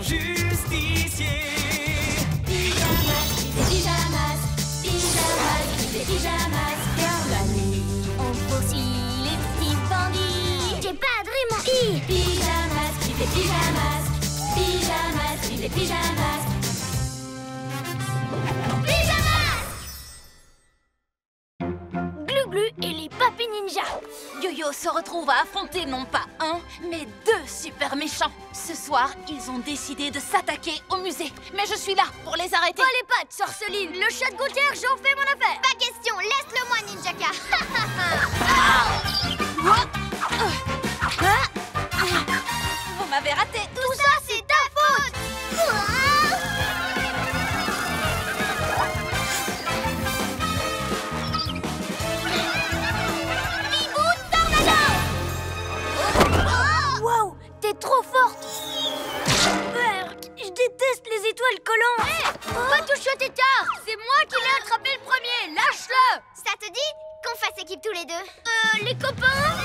justicier. Pyjamas, des pyjamas, pyjamas, des pyjamas. Dans la nuit, on poursuit les petits bandits. J'ai pas vraiment I. Pyjamas, des pyjamas, pyjamas, des pyjamas. Pyjamas! Glu-Glu et les papis ninja. Yo-Yo se retrouve à affronter non pas un, mais deux super méchants. Ce soir, ils ont décidé de s'attaquer au musée. Mais je suis là pour les arrêter. Pas les pattes, sorceline. Le chat de gouttière, j'en fais mon affaire. Pas question, laisse-le-moi, Ninjaka. Vous m'avez raté. Tout ça, c'est ta faute. Bibou Tornado. Wow, t'es trop forte. Je déteste les étoiles collantes. Hé, pas toucher tes cartes. C'est moi qui l'ai attrapé le premier. Lâche-le. Ça te dit qu'on fasse équipe tous les deux? Les copains,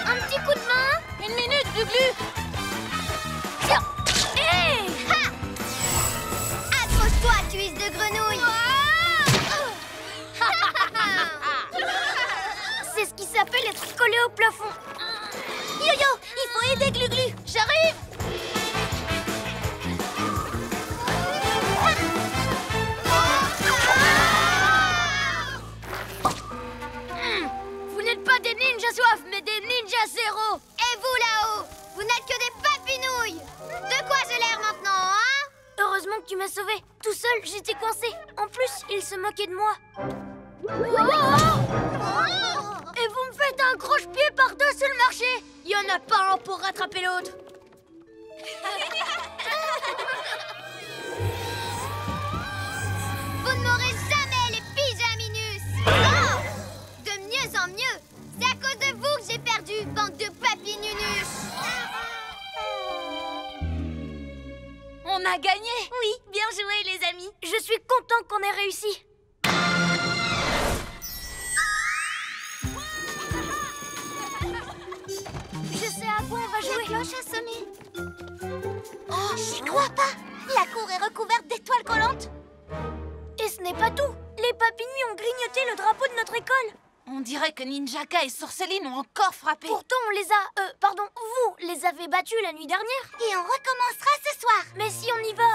un petit coup de main. Une minute, Glu-Glu. Tiens. Hé, ha. Accroche-toi, cuisse de grenouille. C'est ce qui s'appelle être collé au plafond. Yo-Yo, il faut aider Glu-Glu. J'arrive. Vous n'êtes pas des ninjas soif, mais des ninjas zéro. Et vous là-haut, vous n'êtes que des papinouilles. De quoi j'ai l'air maintenant, hein? Heureusement que tu m'as sauvé. Tout seul, j'étais coincé. En plus, il se moquait de moi. Et vous me faites un croche-pied par-dessus le marché. Il y en a pas un pour rattraper l'autre. Vous ne m'aurez jamais, les pyjaminus. Oh! De mieux en mieux. C'est à cause de vous que j'ai perdu, bande de papinunus. On a gagné. Oui, bien joué, les amis. Je suis content qu'on ait réussi. Je sais à quoi on va jouer. La cloche a sonné. Oh, j'y crois pas. La cour est recouverte d'étoiles collantes. Et ce n'est pas tout. Les papinus ont grignoté le drapeau de notre école. On dirait que Ninjaka et Sorceline ont encore frappé. Pourtant, on les a... pardon, vous les avez battus la nuit dernière. Et on recommencera ce soir. Mais si on y va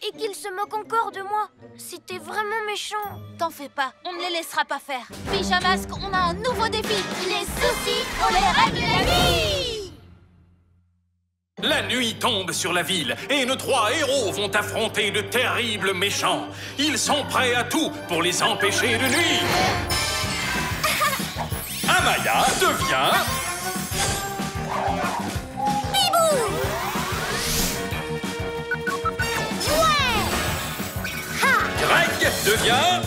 et qu'ils se moquent encore de moi, c'était vraiment méchant. T'en fais pas, on ne les laissera pas faire. Pyjamasque, on a un nouveau défi. Les soucis, on les règle la nuit. La nuit tombe sur la ville et nos trois héros vont affronter de terribles méchants. Ils sont prêts à tout pour les empêcher de nuire. Amaya devient... Bibou. Ouais. Ha. Greg devient...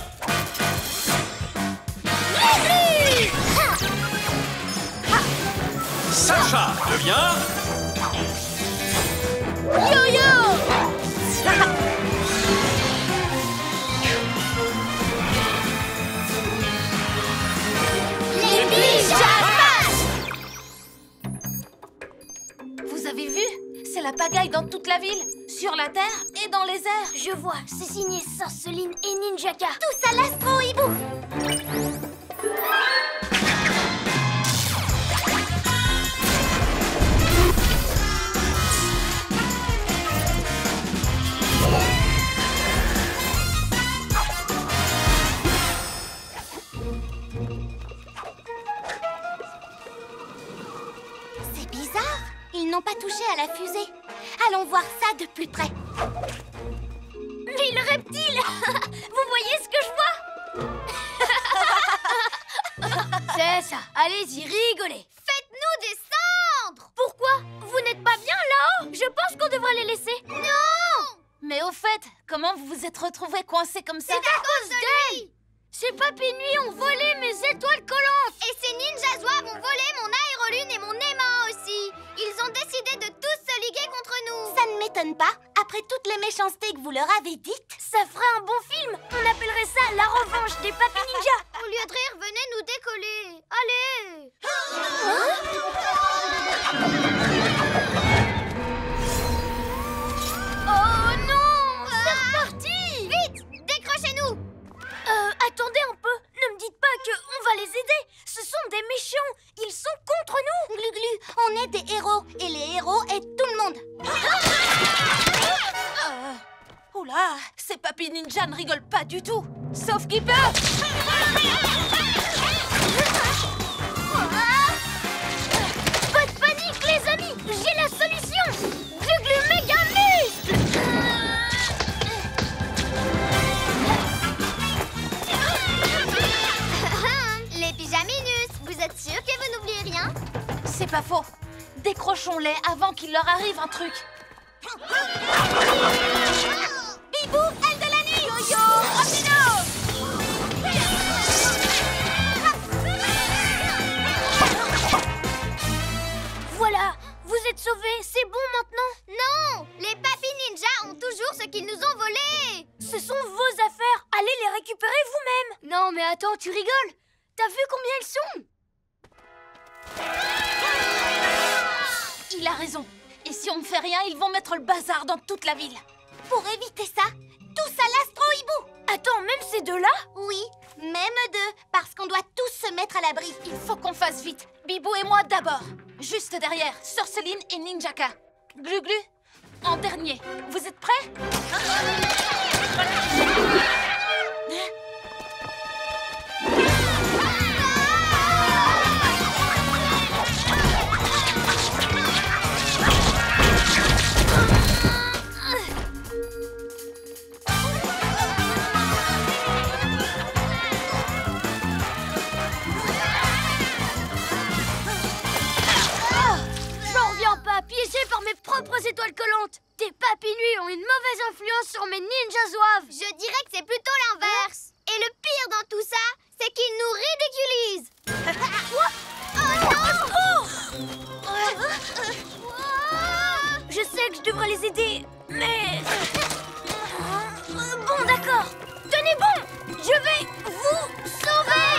Glu-Glu. Ha. Ha. Sacha devient... Yo-Yo. Les pyjamas. Vous avez vu? C'est la pagaille dans toute la ville, sur la terre et dans les airs. Je vois, c'est signé Sorceline et Ninjaka. Tous à l'astro-hibou. C'est bizarre, ils n'ont pas touché à la fusée. Allons voir ça de plus près. Mais le reptile. Vous voyez ce que je vois? C'est ça, allez-y, rigolez. Faites-nous descendre. Pourquoi? Vous n'êtes pas bien là-haut? Je pense qu'on devrait les laisser. Non. Mais au fait, comment vous vous êtes retrouvés coincés comme ça? C'est à cause d'eux. Ces papinouilles ont volé mes étoiles collantes. Et ces ninjas zouaves ont volé mon aérolune et mon aimant aussi. Ils ont décidé de tous se liguer contre nous. Ça ne m'étonne pas. Après toutes les méchancetés que vous leur avez dites, ça ferait un bon film. On appellerait ça La revanche des papis ninjas. Au lieu de rire, venez nous décoller. Allez. Ah, ces papis ninja ne rigolent pas du tout. Sauf qu'il peut. Pas de panique, les amis. J'ai la solution. Glu-glu méga muscle. Les pyjaminus, vous êtes sûrs que vous n'oubliez rien? C'est pas faux. Décrochons-les avant qu'il leur arrive un truc. Bibou, aile de la nuit. Yo-yo, Rapino. Voilà, vous êtes sauvés, c'est bon maintenant? Non, les papis ninjas ont toujours ce qu'ils nous ont volé. Ce sont vos affaires, allez les récupérer vous-même. Non mais attends, tu rigoles? T'as vu combien ils sont? Il a raison. Et si on ne fait rien, ils vont mettre le bazar dans toute la ville. Pour éviter ça, tous à l'Astro-Hibou. Attends, même ces deux-là? Oui, même deux, parce qu'on doit tous se mettre à l'abri. Il faut qu'on fasse vite. Bibou et moi d'abord. Juste derrière, Sorceline et Ninjaka. Glu-glu, en dernier. Vous êtes prêts? Piégé par mes propres étoiles collantes. Tes papis nuits ont une mauvaise influence sur mes ninjas zouaves. Je dirais que c'est plutôt l'inverse. Et le pire dans tout ça, c'est qu'ils nous ridiculisent. Je sais que je devrais les aider, mais... Bon, d'accord. Tenez bon. Je vais vous sauver.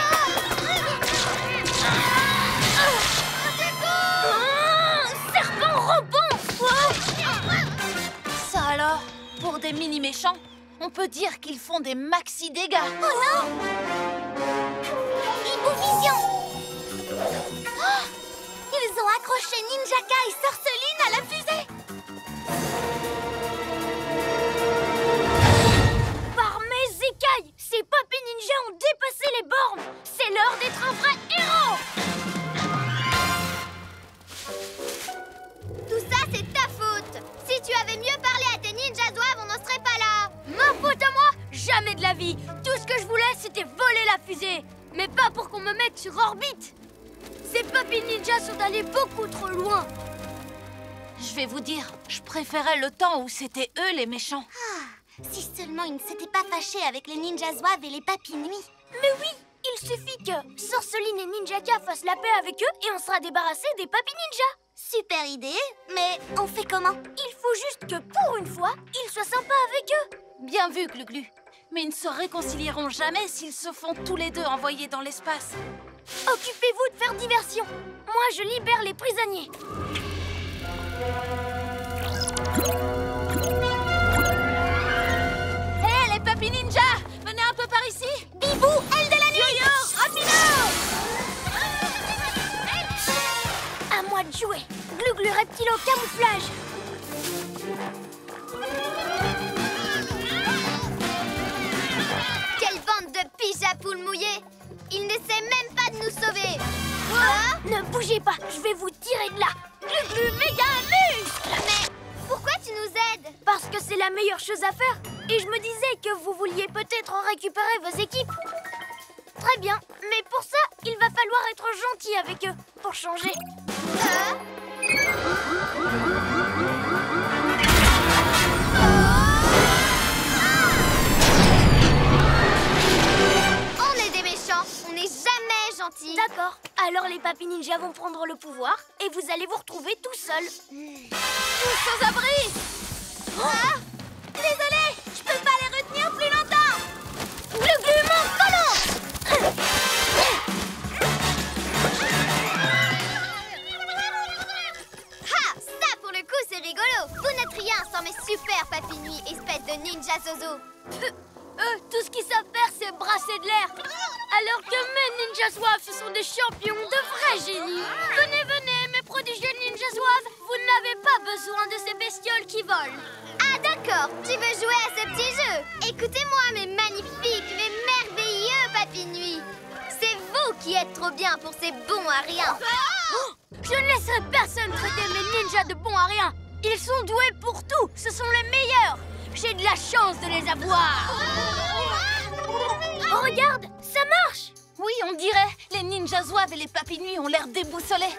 Ça alors, pour des mini-méchants, on peut dire qu'ils font des maxi-dégâts. Oh non! Hibou Vision! Oh, ils ont accroché Ninjaka et Sorceline à la fusée! Par mes écailles, ces papis ninjas ont dépassé les bornes! C'est l'heure d'être un vrai héros! Tout ça, c'est ta faute! Si tu avais mieux parlé à tes ninjas zouaves, on n'en serait pas là! Ma faute à moi? Jamais de la vie! Tout ce que je voulais, c'était voler la fusée! Mais pas pour qu'on me mette sur orbite! Ces papis ninjas sont allés beaucoup trop loin! Je vais vous dire, je préférais le temps où c'était eux les méchants. Ah, si seulement ils ne s'étaient pas fâchés avec les ninjas zouaves et les papis nuits! Mais oui! Il suffit que Sorceline et Ninjaka fassent la paix avec eux et on sera débarrassé des papis ninjas! Super idée, mais on fait comment? Il faut juste que, pour une fois, ils soient sympas avec eux. Bien vu, Glu-glu. Mais ils ne se réconcilieront jamais s'ils se font tous les deux envoyer dans l'espace. Occupez-vous de faire diversion. Moi, je libère les prisonniers. Hé, les papis ninjas! Venez un peu par ici! Bibou, aile de la nuit! Yo-yo, Rapino! À moi de jouer. Glu-glu reptile au camouflage. Quelle bande de pigeapoules mouillés! Il ne sait même pas de nous sauver. Ne bougez pas, je vais vous tirer de là. Glu-glu méga muscle! Mais pourquoi tu nous aides? Parce que c'est la meilleure chose à faire. Et je me disais que vous vouliez peut-être récupérer vos équipes. Très bien, mais pour ça, il va falloir être gentil avec eux, pour changer. On est des méchants, on n'est jamais gentils. D'accord, alors les papis ninjas vont prendre le pouvoir et vous allez vous retrouver tout seuls. Tous sans abri! Ah! Désolée, je peux pas les retenir plus longtemps. Glu-glu mon collant! Ha! Ça pour le coup c'est rigolo. Vous n'êtes rien sans mes super papis nuits, espèce de ninja zozo. Eux, tout ce qu'ils savent faire, c'est brasser de l'air. Alors que mes ninjas zouaves, ce sont des champions, de vrais génies. Venez, venez, mes prodigieux ninjas zouaves. Vous n'avez pas besoin de ces bestioles qui volent. À de D'accord, tu veux jouer à ce petit jeu. Écoutez-moi, mes magnifiques, mes merveilleux papy nuit. C'est vous qui êtes trop bien pour ces bons à rien. Oh, je ne laisserai personne traiter mes ninjas de bons à rien. Ils sont doués pour tout, ce sont les meilleurs. J'ai de la chance de les avoir. Oh, regarde, ça marche. Oui, on dirait. Les ninjas zouaves et les papy nuit ont l'air déboussolés.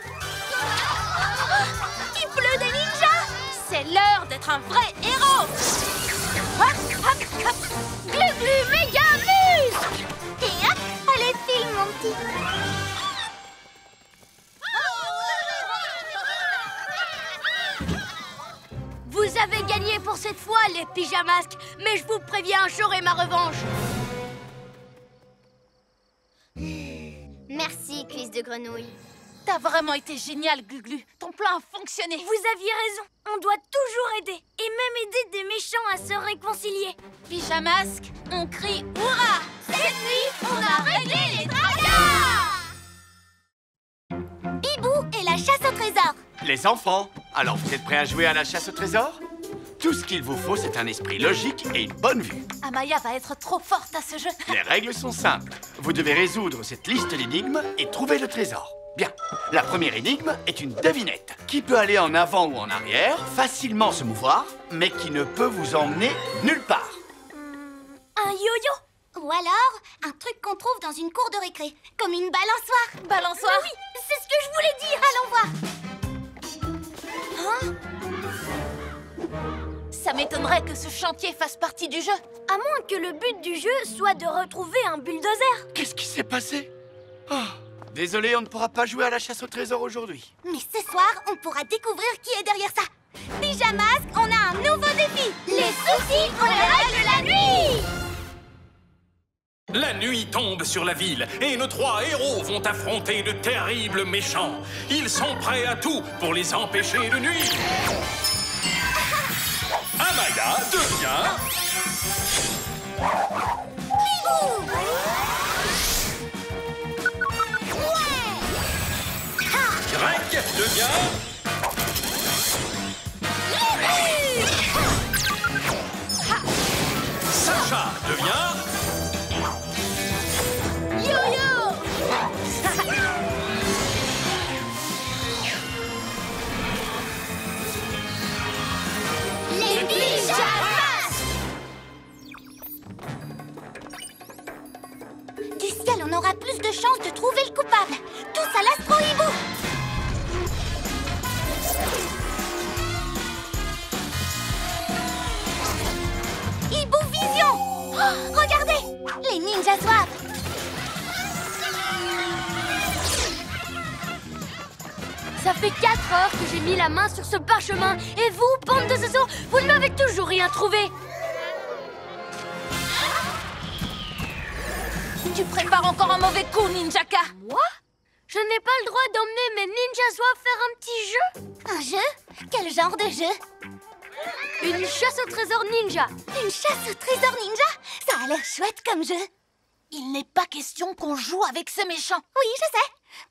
Il pleut des ninjas. C'est l'heure d'être un vrai héros. Hop, hop, hop. Glu-glu méga muscle. Et hop, allez, file, mon petit. Vous avez gagné pour cette fois, les pyjamasques. Mais je vous préviens, j'aurai ma revanche. Merci, cuisse de grenouille. T'as vraiment été génial, Glu-Glu. Ton plan a fonctionné. Vous aviez raison. On doit toujours aider. Et même aider des méchants à se réconcilier. Pyjamasque, on crie hurrah. Cette nuit, on a réglé les tracas. Bibou et la chasse au trésor. Les enfants, alors vous êtes prêts à jouer à la chasse au trésor? Tout ce qu'il vous faut, c'est un esprit logique et une bonne vue. Amaya va être trop forte à ce jeu. Les règles sont simples. Vous devez résoudre cette liste d'énigmes et trouver le trésor. Bien. La première énigme est une devinette qui peut aller en avant ou en arrière, facilement se mouvoir, mais qui ne peut vous emmener nulle part. Un yo-yo. Ou alors, un truc qu'on trouve dans une cour de récré, comme une balançoire. Balançoire. Oui, c'est ce que je voulais dire. Allons voir. Hein? Ça m'étonnerait que ce chantier fasse partie du jeu. À moins que le but du jeu soit de retrouver un bulldozer. Qu'est-ce qui s'est passé? Désolé, on ne pourra pas jouer à la chasse au trésor aujourd'hui. Mais ce soir, on pourra découvrir qui est derrière ça. Pyjamasque, on a un nouveau défi. Les soucis, on les règle la nuit. La nuit tombe sur la ville et nos 3 héros vont affronter de terribles méchants. Ils sont prêts à tout pour les empêcher de nuire. Amaya devient... Bibou. Greg devient... Sacha devient... Yo-yo. Les pyjamas. Du ciel, on aura plus de chances de trouver le coupable. Tous à l'astro-hibou. Hibou Vision. Oh, regardez, les ninjas zouaves. Ça fait 4 heures que j'ai mis la main sur ce parchemin. Et vous, bande de zozos, vous ne m'avez toujours rien trouvé. Tu prépares encore un mauvais coup, Ninjaka. Moi? Je n'ai pas le droit d'emmener mes ninjas zouaves faire un petit jeu? Un jeu? Quel genre de jeu? Une chasse au trésor ninja. Une chasse au trésor ninja? Ça a l'air chouette comme jeu. Il n'est pas question qu'on joue avec ces méchants. Oui, je sais,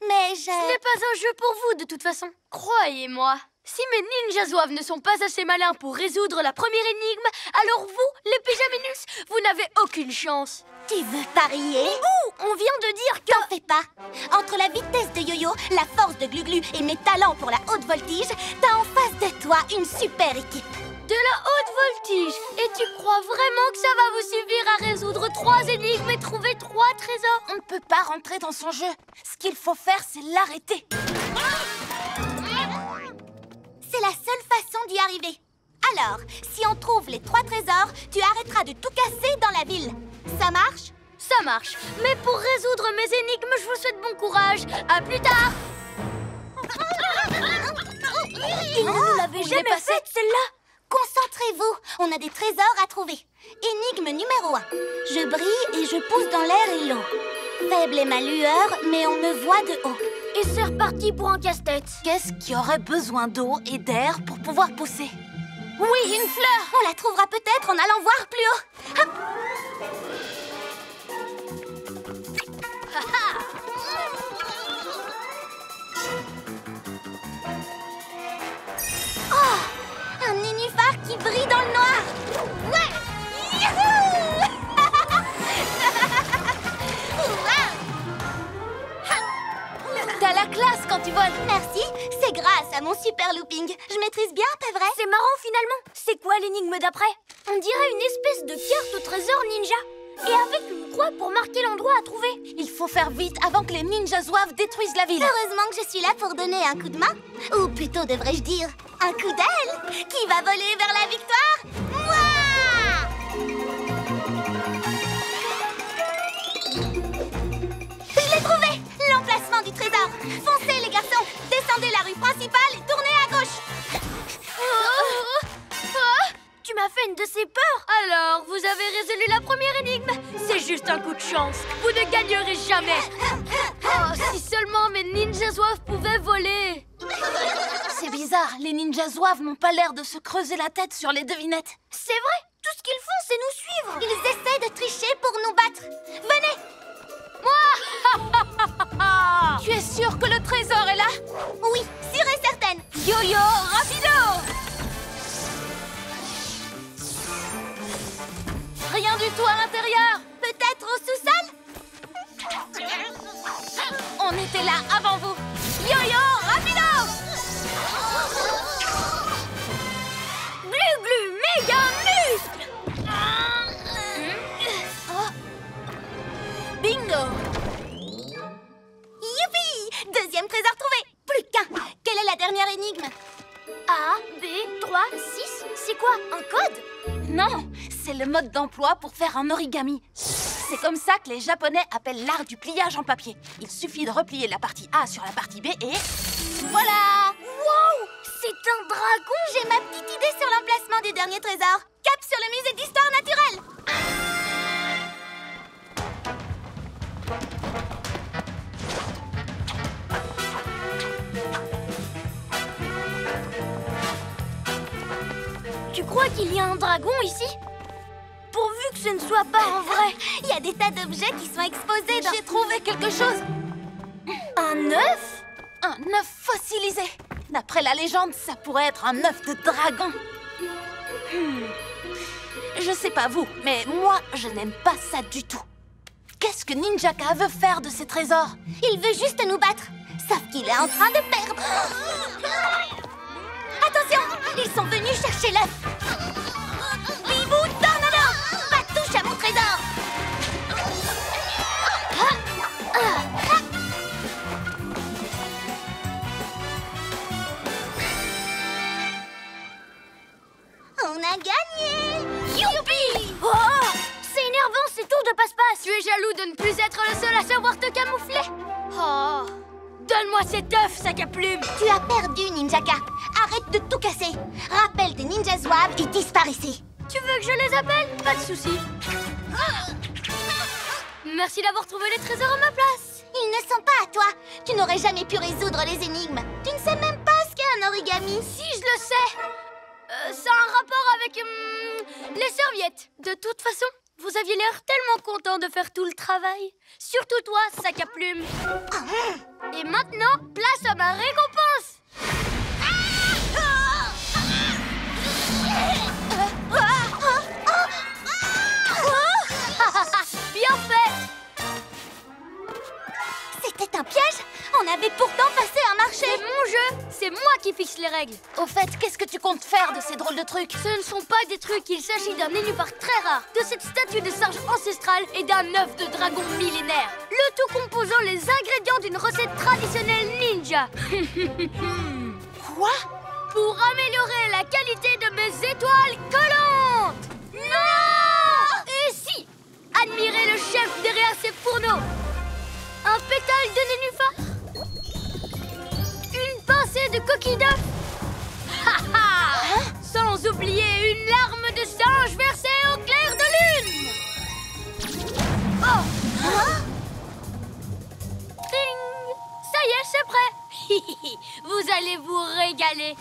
mais Ce n'est pas un jeu pour vous, de toute façon. Croyez-moi. Si mes ninjas zouaves ne sont pas assez malins pour résoudre la première énigme, alors vous, les pyjaminus, vous n'avez aucune chance. Tu veux parier? Bibou, on vient de dire que... T'en fais pas. Entre la vitesse de Yo-Yo, la force de Glu-Glu et mes talents pour la haute voltige, t'as en face de toi une super équipe. De la haute voltige. Et tu crois vraiment que ça va vous suffire à résoudre 3 énigmes et trouver 3 trésors? On ne peut pas rentrer dans son jeu. Ce qu'il faut faire, c'est l'arrêter. C'est la seule façon d'y arriver. Alors, si on trouve les 3 trésors, tu arrêteras de tout casser dans la ville. Ça marche? Ça marche. Mais pour résoudre mes énigmes, je vous souhaite bon courage. À plus tard. Il ne nous l'avait jamais faite, celle-là. Concentrez-vous, on a des trésors à trouver. Énigme numéro 1. Je brille et je pousse dans l'air et l'eau. Faible est ma lueur, mais on me voit de haut. Et c'est reparti pour un casse-tête. Qu'est-ce qui aurait besoin d'eau et d'air pour pouvoir pousser? Oui, une fleur. On la trouvera peut-être en allant voir plus haut. Hop. Oh, un nénuphar qui brille dans le noir. quand tu voles. Merci, c'est grâce à mon super looping. Je maîtrise bien, pas vrai? C'est marrant finalement. C'est quoi l'énigme d'après? On dirait une espèce de carte au trésor ninja. Et avec une croix pour marquer l'endroit à trouver. Il faut faire vite avant que les ninjas zouaves détruisent la ville. Heureusement que je suis là pour donner un coup de main. Ou plutôt devrais-je dire, un coup d'aile. Qui va voler vers la victoire? Moi! Je l'ai trouvé! L'emplacement du trésor. Foncez les garçons, descendez la rue principale et tournez à gauche. Tu m'as fait une de ces peurs. Alors, vous avez résolu la première énigme. C'est juste un coup de chance. Vous ne gagnerez jamais. Oh, si seulement mes ninjas zouaves pouvaient voler. C'est bizarre, les ninjas zouaves n'ont pas l'air de se creuser la tête sur les devinettes. C'est vrai, tout ce qu'ils font, c'est nous suivre. Ils essaient de tricher pour nous battre. Venez! Tu es sûre que le trésor est là? Oui, sûre et certaine. Yo-yo, rapido! Rien du tout à l'intérieur. Peut-être au sous-sol? On était là avant vous. Yo-yo, rapido! Glu-glu, méga muscle. Bingo! Youpi! Deuxième trésor trouvé. Plus qu'un. Quelle est la dernière énigme? A, B, 3, 6. C'est quoi, un code? Non, c'est le mode d'emploi pour faire un origami. C'est comme ça que les Japonais appellent l'art du pliage en papier. Il suffit de replier la partie A sur la partie B et... voilà! Wow! C'est un dragon! J'ai ma petite idée sur l'emplacement du dernier trésor. Cap sur le musée d'histoire naturelle! Tu crois qu'il y a un dragon ici? Pourvu que ce ne soit pas en vrai. Il y a des tas d'objets qui sont exposés dans... J'ai trouvé quelque chose! Un œuf? Un œuf fossilisé! D'après la légende, ça pourrait être un œuf de dragon. Je sais pas vous, mais moi, je n'aime pas ça du tout. Qu'est-ce que Ninjaka veut faire de ces trésors? Il veut juste nous battre. Sauf qu'il est en train de perdre. Attention! Ils sont venus chercher l'œuf. Bibou Tornado! Pas touche à mon trésor! On a gagné! Youpi! Oh! C'est énervant ces tours de passe-passe. Tu es jaloux de ne plus être le seul à savoir te camoufler. Oh! Donne-moi cet œuf, sac à plumes. Tu as perdu, Ninjaka. Arrête de tout casser. Rappelle tes ninjas zouaves et disparaissez. Tu veux que je les appelle? Pas de souci. Merci d'avoir trouvé les trésors à ma place. Ils ne sont pas à toi. Tu n'aurais jamais pu résoudre les énigmes. Tu ne sais même pas ce qu'est un origami. Si, je le sais. Ça a un rapport avec les serviettes. De toute façon, vous aviez l'air tellement content de faire tout le travail. Surtout toi, sac à plumes. Et maintenant, place à ma récompense. Bien fait. C'était un piège? On avait pourtant passé un marché. C'est mon jeu. C'est moi qui fixe les règles. Au fait, qu'est-ce que tu comptes faire de ces drôles de trucs? Ce ne sont pas des trucs, il s'agit d'un nénuphar très rare, de cette statue de singe ancestrale et d'un œuf de dragon millénaire. Le tout composant les ingrédients d'une recette traditionnelle ninja. Quoi? Pour améliorer la qualité de mes étoiles collantes. Non! Et si? Admirez le chef derrière ses fourneaux. Un pétale de nénuphar. Une pincée de coquille d'œuf. Sans oublier une larme de singe versée au clair de lune. Oh! Ding! Ça y est, c'est prêt. Vous allez vous régaler.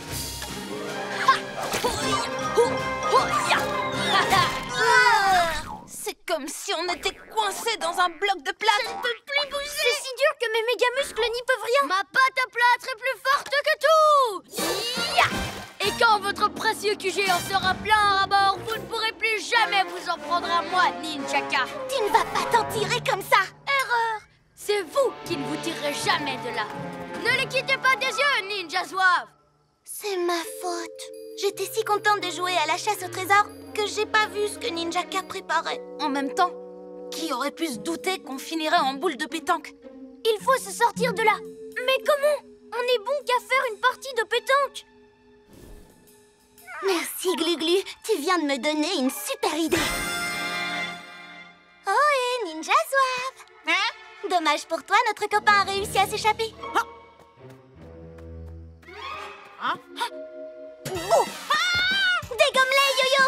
C'est comme si on était coincé dans un bloc de plâtre. Je ne peux plus bouger. C'est si dur que mes méga muscles n'y peuvent rien. Ma pâte à plâtre est plus forte que tout. Ya! Et quand votre précieux QG en sera plein à bord, vous ne pourrez plus jamais vous en prendre à moi, Ninjaka. Tu ne vas pas t'en tirer comme ça. Erreur. C'est vous qui ne vous tirerez jamais de là. Ne les quittez pas des yeux, Ninja Zouave. C'est ma faute. J'étais si contente de jouer à la chasse au trésor que j'ai pas vu ce que Ninja K préparait. En même temps, qui aurait pu se douter qu'on finirait en boule de pétanque? Il faut se sortir de là. Mais comment? On est bon qu'à faire une partie de pétanque. Merci, Glu-Glu. Tu viens de me donner une super idée. Oh, et Ninja Zouave! Hein? Dommage pour toi, notre copain a réussi à s'échapper. Hein? Oh. Dégomme-les, Yo-Yo!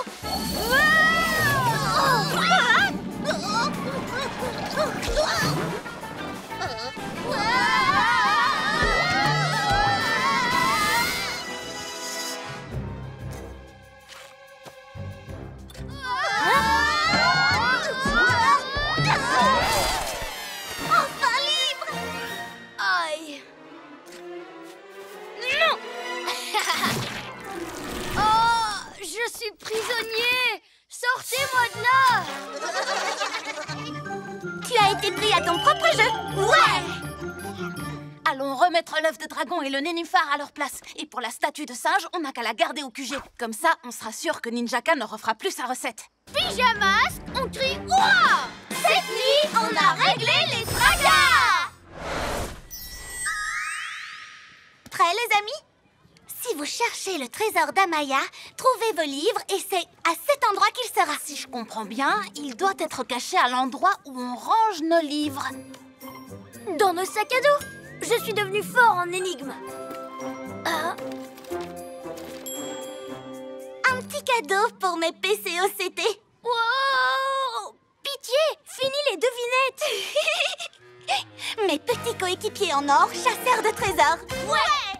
Enfin libre! Aïe. Non. Oh, je suis prisonnier. Sortez-moi de là. Tu as été pris à ton propre jeu. Ouais! Allons remettre l'œuf de dragon et le nénuphar à leur place. Et pour la statue de singe, on n'a qu'à la garder au QG. Comme ça, on sera sûr que Ninja K ne refera plus sa recette. Pyjamas, on crie ouah. Cette nuit, on a réglé les tracas! Prêts, les amis? Si vous cherchez le trésor d'Amaya, trouvez vos livres et c'est à cet endroit qu'il sera. Si je comprends bien, il doit être caché à l'endroit où on range nos livres. Dans nos sacs à dos. Je suis devenu fort en énigmes. Un petit cadeau pour mes PCOCT. Wow! Pitié, fini les devinettes. Mes petits coéquipiers en or, chasseurs de trésors. Ouais!